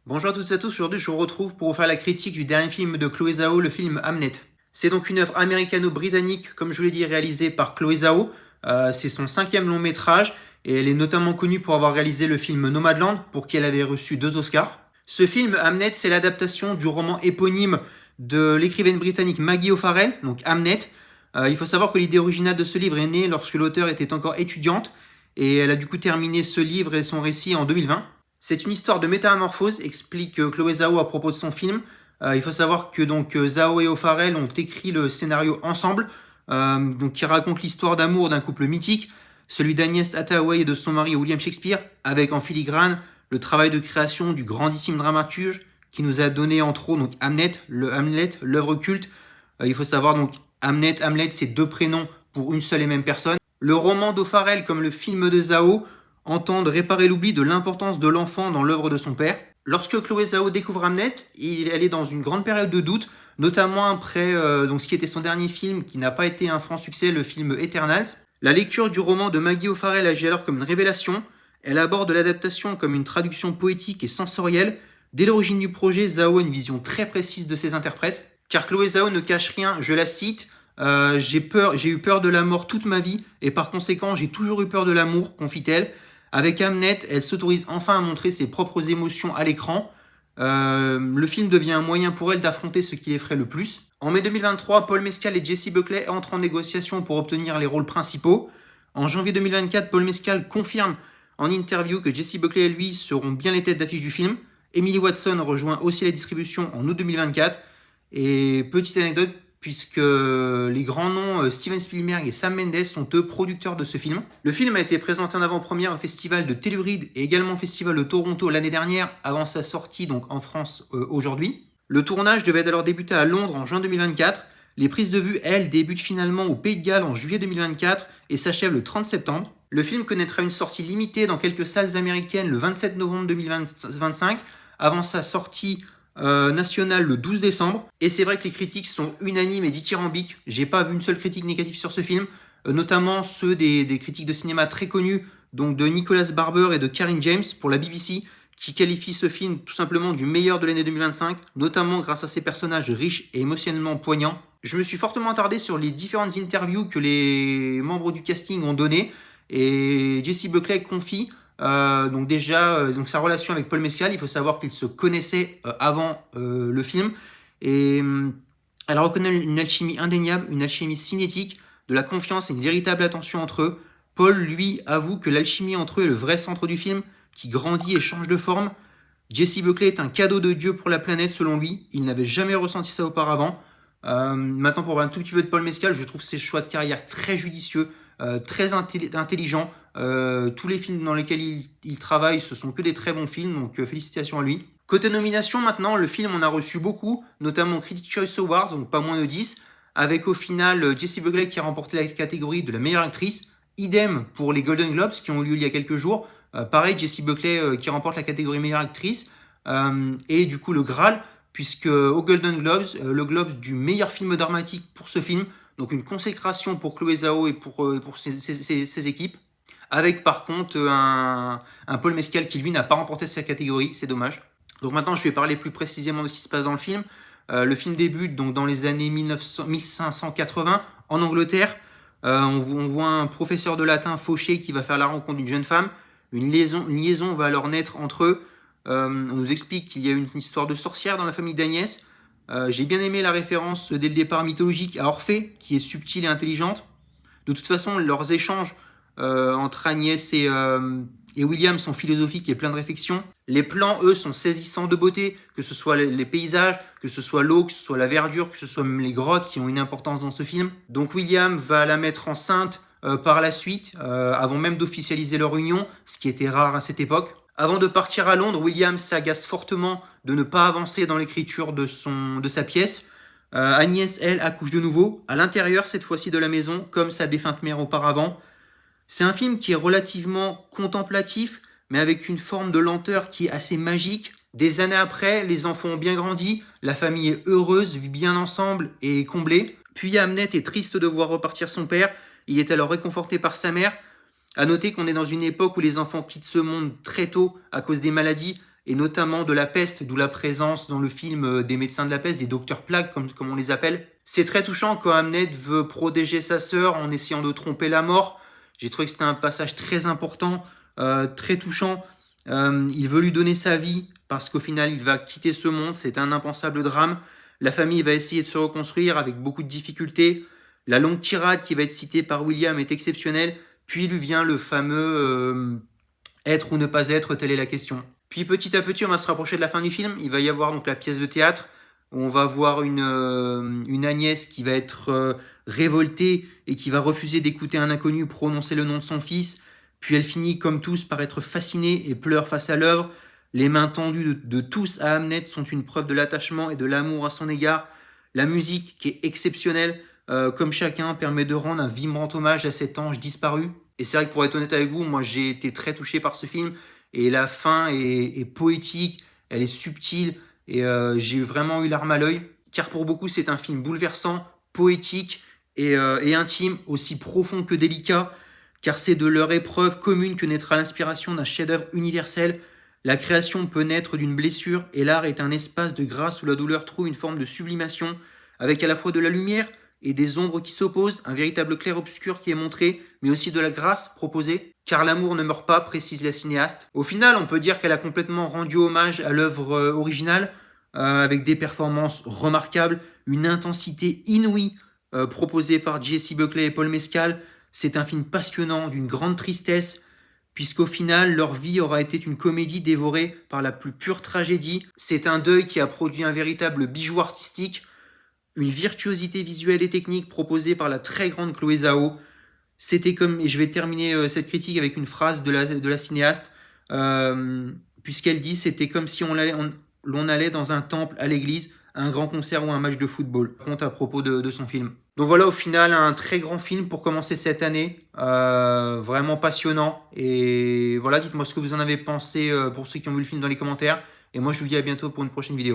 Bonjour à toutes et à tous, aujourd'hui je vous retrouve pour vous faire la critique du dernier film de Chloé Zhao, le film Hamnet. C'est donc une œuvre américano-britannique, comme je vous l'ai dit, réalisée par Chloé Zhao. C'est son 5e long métrage et elle est notamment connue pour avoir réalisé le film Nomadland, pour qui elle avait reçu 2 Oscars. Ce film Hamnet, c'est l'adaptation du roman éponyme de l'écrivaine britannique Maggie O'Farrell, donc Hamnet. Il faut savoir que l'idée originale de ce livre est née lorsque l'auteur était encore étudiante et elle a du coup terminé ce livre et son récit en 2020. C'est une histoire de métamorphose, explique Chloé Zhao à propos de son film. Il faut savoir que Zhao et O'Farrell ont écrit le scénario ensemble, qui raconte l'histoire d'amour d'un couple mythique, celui d'Agnès Hathaway et de son mari William Shakespeare, avec en filigrane le travail de création du grandissime dramaturge qui nous a donné entre autres Hamlet, l'œuvre culte. Il faut savoir Hamlet, c'est 2 prénoms pour une seule et même personne. Le roman d'O'Farrell comme le film de Zhao entendent réparer l'oubli de l'importance de l'enfant dans l'œuvre de son père. Lorsque Chloé Zhao découvre Hamnet, elle est dans une grande période de doute, notamment après ce qui était son dernier film, qui n'a pas été un franc succès, le film Eternals. La lecture du roman de Maggie O'Farrell agit alors comme une révélation. Elle aborde l'adaptation comme une traduction poétique et sensorielle. Dès l'origine du projet, Zhao a une vision très précise de ses interprètes, car Chloé Zhao ne cache rien, je la cite. J'ai eu peur de la mort toute ma vie, et par conséquent, j'ai toujours eu peur de l'amour, confie-t-elle. Avec Hamnet, elle s'autorise enfin à montrer ses propres émotions à l'écran. Le film devient un moyen pour elle d'affronter ce qui l'effraie le plus. En mai 2023, Paul Mescal et Jessie Buckley entrent en négociation pour obtenir les rôles principaux. En janvier 2024, Paul Mescal confirme en interview que Jessie Buckley et lui seront bien les têtes d'affiche du film. Emily Watson rejoint aussi la distribution en août 2024. Et petite anecdote, puisque les grands noms Steven Spielberg et Sam Mendes sont eux producteurs de ce film. Le film a été présenté en avant-première au festival de Telluride et également au festival de Toronto l'année dernière, avant sa sortie donc en France aujourd'hui. Le tournage devait alors débuter à Londres en juin 2024. Les prises de vue, elles, débutent finalement au Pays de Galles en juillet 2024 et s'achèvent le 30 septembre. Le film connaîtra une sortie limitée dans quelques salles américaines le 27 novembre 2025, avant sa sortie national le 12 décembre. Et c'est vrai que les critiques sont unanimes et dithyrambiques. J'ai pas vu une seule critique négative sur ce film, notamment ceux des critiques de cinéma très connus, donc de Nicholas Barber et de Karine James pour la BBC, qui qualifient ce film tout simplement du meilleur de l'année 2025, notamment grâce à ses personnages riches et émotionnellement poignants. Je me suis fortement attardé sur les différentes interviews que les membres du casting ont données, et Jessie Buckley confie donc sa relation avec Paul Mescal. Il faut savoir qu'ils se connaissaient avant le film, et elle reconnaît une alchimie indéniable, une alchimie cinétique, de la confiance et une véritable attention entre eux. Paul, lui, avoue que l'alchimie entre eux est le vrai centre du film, qui grandit et change de forme. Jessie Buckley est un cadeau de Dieu pour la planète selon lui, il n'avait jamais ressenti ça auparavant. Maintenant, pour parler un tout petit peu de Paul Mescal, je trouve ses choix de carrière très judicieux, très intelligents. Tous les films dans lesquels il travaille, ce sont que des très bons films, donc félicitations à lui. Côté nomination maintenant, le film en a reçu beaucoup, notamment Critics' Choice Awards, donc pas moins de 10, avec au final Jessie Buckley qui a remporté la catégorie de la meilleure actrice. Idem pour les Golden Globes qui ont eu lieu il y a quelques jours. Pareil, Jessie Buckley qui remporte la catégorie meilleure actrice. Et du coup le Graal, puisque au Golden Globes, le Globes du meilleur film dramatique pour ce film, donc une consécration pour Chloé Zhao et pour ses équipes, avec par contre un Paul Mescal qui lui n'a pas remporté sa catégorie, c'est dommage. Donc maintenant je vais parler plus précisément de ce qui se passe dans le film. Le film débute donc dans les années 1580 en Angleterre. On voit un professeur de latin fauché qui va faire la rencontre d'une jeune femme. Une liaison va alors naître entre eux. On nous explique qu'il y a une histoire de sorcière dans la famille d'Agnès. J'ai bien aimé la référence dès le départ mythologique à Orphée, qui est subtile et intelligente. De toute façon, leurs échanges entre Agnès et William sont philosophiques et pleins de réflexion. Les plans, eux, sont saisissants de beauté, que ce soit les paysages, que ce soit l'eau, que ce soit la verdure, que ce soit même les grottes qui ont une importance dans ce film. Donc William va la mettre enceinte par la suite, avant même d'officialiser leur union, ce qui était rare à cette époque. Avant de partir à Londres, William s'agace fortement de ne pas avancer dans l'écriture de sa pièce. Agnès, elle, accouche de nouveau, à l'intérieur cette fois-ci de la maison, comme sa défunte mère auparavant. C'est un film qui est relativement contemplatif, mais avec une forme de lenteur qui est assez magique. Des années après, les enfants ont bien grandi, la famille est heureuse, vit bien ensemble et est comblée. Puis Hamnet est triste de voir repartir son père, il est alors réconforté par sa mère. À noter qu'on est dans une époque où les enfants quittent ce monde très tôt à cause des maladies, et notamment de la peste, d'où la présence dans le film des médecins de la peste, des docteurs plagues, comme on les appelle. C'est très touchant quand Hamnet veut protéger sa sœur en essayant de tromper la mort. J'ai trouvé que c'était un passage très important, très touchant. Il veut lui donner sa vie parce qu'au final, il va quitter ce monde. C'est un impensable drame. La famille va essayer de se reconstruire avec beaucoup de difficultés. La longue tirade qui va être citée par William est exceptionnelle. Puis lui vient le fameux être ou ne pas être, telle est la question. Puis petit à petit, on va se rapprocher de la fin du film. Il va y avoir donc la pièce de théâtre où on va voir une Agnès qui va être révoltée et qui va refuser d'écouter un inconnu prononcer le nom de son fils. Puis elle finit comme tous par être fascinée et pleure face à l'œuvre. Les mains tendues de tous à Hamnet sont une preuve de l'attachement et de l'amour à son égard. La musique, qui est exceptionnelle, comme chacun, permet de rendre un vibrant hommage à cet ange disparu. Et c'est vrai que pour être honnête avec vous, moi j'ai été très touché par ce film. Et la fin est poétique, elle est subtile, et j'ai vraiment eu larme à l'œil. Car pour beaucoup, c'est un film bouleversant, poétique et intime, aussi profond que délicat. Car c'est de leur épreuve commune que naîtra l'inspiration d'un chef-d'œuvre universel. La création peut naître d'une blessure, et l'art est un espace de grâce où la douleur trouve une forme de sublimation, avec à la fois de la lumière et des ombres qui s'opposent, un véritable clair-obscur qui est montré, mais aussi de la grâce proposée, car l'amour ne meurt pas, précise la cinéaste. Au final, on peut dire qu'elle a complètement rendu hommage à l'œuvre originale, avec des performances remarquables, une intensité inouïe proposée par Jessie Buckley et Paul Mescal. C'est un film passionnant, d'une grande tristesse, puisqu'au final, leur vie aura été une comédie dévorée par la plus pure tragédie. C'est un deuil qui a produit un véritable bijou artistique, une virtuosité visuelle et technique proposée par la très grande Chloé Zhao. C'était comme, et je vais terminer cette critique avec une phrase de la cinéaste, puisqu'elle dit c'était comme si l'on allait dans un temple, à l'église, à un grand concert ou un match de football. Compte à propos de son film. Donc voilà, au final, un très grand film pour commencer cette année, vraiment passionnant. Et voilà, dites-moi ce que vous en avez pensé pour ceux qui ont vu le film dans les commentaires. Et moi, je vous dis à bientôt pour une prochaine vidéo.